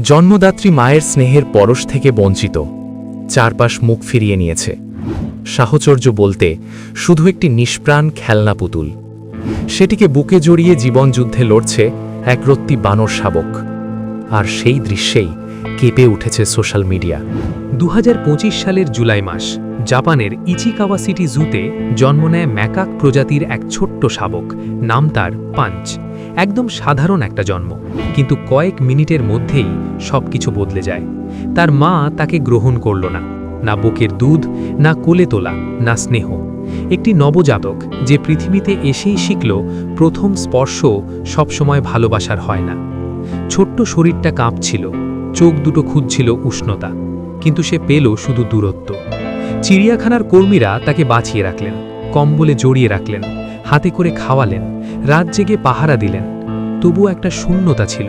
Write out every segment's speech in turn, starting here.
জন্মদাত্রী মায়ের স্নেহের পরশ থেকে বঞ্চিত, চারপাশ মুখ ফিরিয়ে নিয়েছে। সাহচর্য বলতে শুধু একটি নিষ্প্রাণ খেলনা পুতুল। সেটিকে বুকে জড়িয়ে জীবনযুদ্ধে লড়ছে এক রত্তি বানর শাবক। আর সেই দৃশ্যেই কেঁপে উঠেছে সোশ্যাল মিডিয়া। 2025 সালের জুলাই মাস, জাপানের ইচিকাওয়া সিটি জুতে জন্ম নেয় ম্যাকাক প্রজাতির এক ছোট্ট শাবক। নাম তার পাঞ্চ। একদম সাধারণ একটা জন্ম, কিন্তু কয়েক মিনিটের মধ্যেই সবকিছু বদলে যায়। তার মা তাকে গ্রহণ করল না, না বুকের দুধ, না কোলে তোলা, না স্নেহ। একটি নবজাতক যে পৃথিবীতে এসেই শিখল প্রথম স্পর্শ সবসময় ভালোবাসার হয় না। ছোট্ট শরীরটা কাঁপছিল, চোখ দুটো খুঁজছিল উষ্ণতা, কিন্তু সে পেল শুধু দূরত্ব। চিড়িয়াখানার কর্মীরা তাকে বাঁচিয়ে রাখলেন, কম্বলে জড়িয়ে রাখলেন, হাতে করে খাওয়ালেন, রাত জেগে পাহারা দিলেন। তবু একটা শূন্যতা ছিল,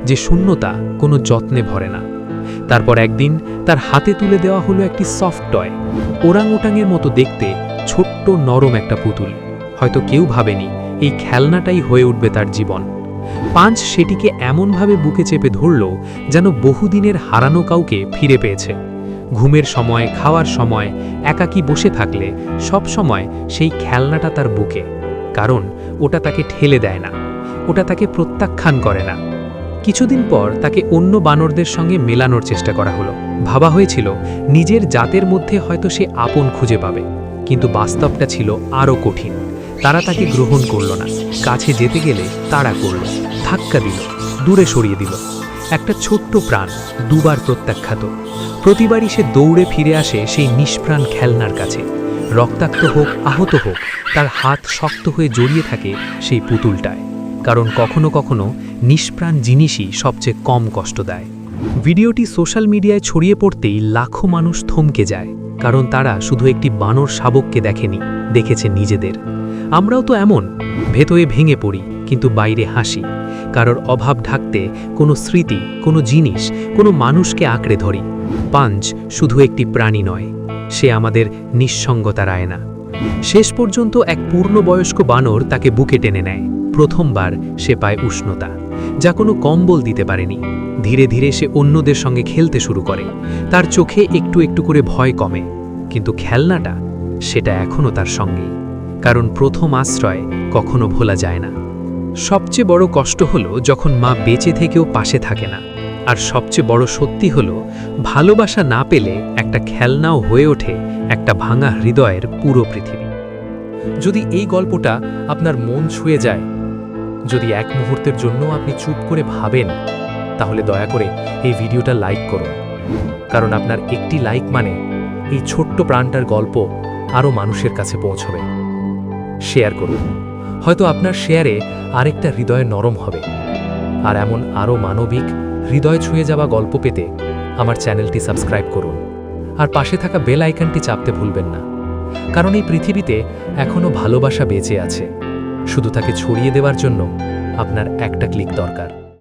যে শূন্যতা কোনো যত্নে ভরে না। তারপর একদিন তার হাতে তুলে দেওয়া হলো একটি সফট টয়, ওরাংওটাংয়ের মতো দেখতে, ছোট্ট নরম একটা পুতুল। হয়তো কেউ ভাবেনি এই খেলনাটাই হয়ে উঠবে তার জীবন। পাঞ্চ সেটিকে এমনভাবে বুকে চেপে ধরল যেন বহুদিনের হারানো কাউকে ফিরে পেয়েছে। ঘুমের সময়, খাওয়ার সময়, একাকী বসে থাকলে সব সময় সেই খেলনাটা তার বুকে। কারণ ওটা তাকে ঠেলে দেয় না, ওটা তাকে প্রত্যাখ্যান করে না। কিছুদিন পর তাকে অন্য বানরদের সঙ্গে মেলানোর চেষ্টা করা হলো। ভাবা হয়েছিল নিজের জাতের মধ্যে হয়তো সে আপন খুঁজে পাবে, কিন্তু বাস্তবটা ছিল আরও কঠিন। তারা তাকে গ্রহণ করল না, কাছে যেতে গেলে তাড়া করল, ধাক্কা দিল, দূরে সরিয়ে দিল। একটা ছোট্ট প্রাণ, দুবার প্রত্যাখ্যাত। প্রতিবারই সে দৌড়ে ফিরে আসে সেই নিষ্প্রাণ খেলনার কাছে। রক্তাক্ত হোক, আহত হোক, তার হাত শক্ত হয়ে জড়িয়ে থাকে সেই পুতুলটায়। কারণ কখনো কখনো নিষ্প্রাণ জিনিসই সবচেয়ে কম কষ্ট দেয়। ভিডিওটি সোশ্যাল মিডিয়ায় ছড়িয়ে পড়তেই লাখো মানুষ থমকে যায়, কারণ তারা শুধু একটি বানর শাবককে দেখেনি, দেখেছে নিজেদের। আমরাও তো এমন, ভেতরে ভেঙে পড়ি কিন্তু বাইরে হাসি। কারোর অভাব ঢাকতে কোনো স্মৃতি, কোনো জিনিস, কোনো মানুষকে আঁকড়ে ধরি। পাঞ্চ শুধু একটি প্রাণী নয়, সে আমাদের নিঃসঙ্গতার আয়না। শেষ পর্যন্ত এক পূর্ণবয়স্ক বানর তাকে বুকে টেনে নেয়। প্রথমবার সে পায় উষ্ণতা, যা কোনো কম্বল দিতে পারেনি। ধীরে ধীরে সে অন্যদের সঙ্গে খেলতে শুরু করে। তার চোখে একটু একটু করে ভয় কমে, কিন্তু খেলনাটা, সেটা এখনও তার সঙ্গেই। কারণ প্রথম আশ্রয় কখনো ভোলা যায় না। সবচেয়ে বড় কষ্ট হলো যখন মা বেঁচে থেকেও পাশে থাকে না। আর সবচেয়ে বড় সত্যি হলো, ভালোবাসা না পেলে একটা খেলনাও হয়ে ওঠে একটা ভাঙা হৃদয়ের পুরো পৃথিবী। যদি এই গল্পটা আপনার মন ছুঁয়ে যায়, যদি এক মুহূর্তের জন্য আপনি চুপ করে ভাবেন, তাহলে দয়া করে এই ভিডিওটা লাইক করুন। কারণ আপনার একটি লাইক মানে এই ছোট্ট প্রাণটার গল্প আরও মানুষের কাছে পৌঁছবে। শেয়ার করুন, হয়তো আপনার শেয়ারে আরেকটা হৃদয় নরম হবে। আর এমন আরও মানবিক, হৃদয় ছুঁয়ে যাওয়া গল্প পেতে আমার চ্যানেলটি সাবস্ক্রাইব করুন, আর পাশে থাকা বেল আইকনটি চাপতে ভুলবেন না। কারণ এই পৃথিবীতে এখনও ভালোবাসা বেঁচে আছে, শুধু তাকে ছড়িয়ে দেওয়ার জন্য আপনার একটা ক্লিক দরকার।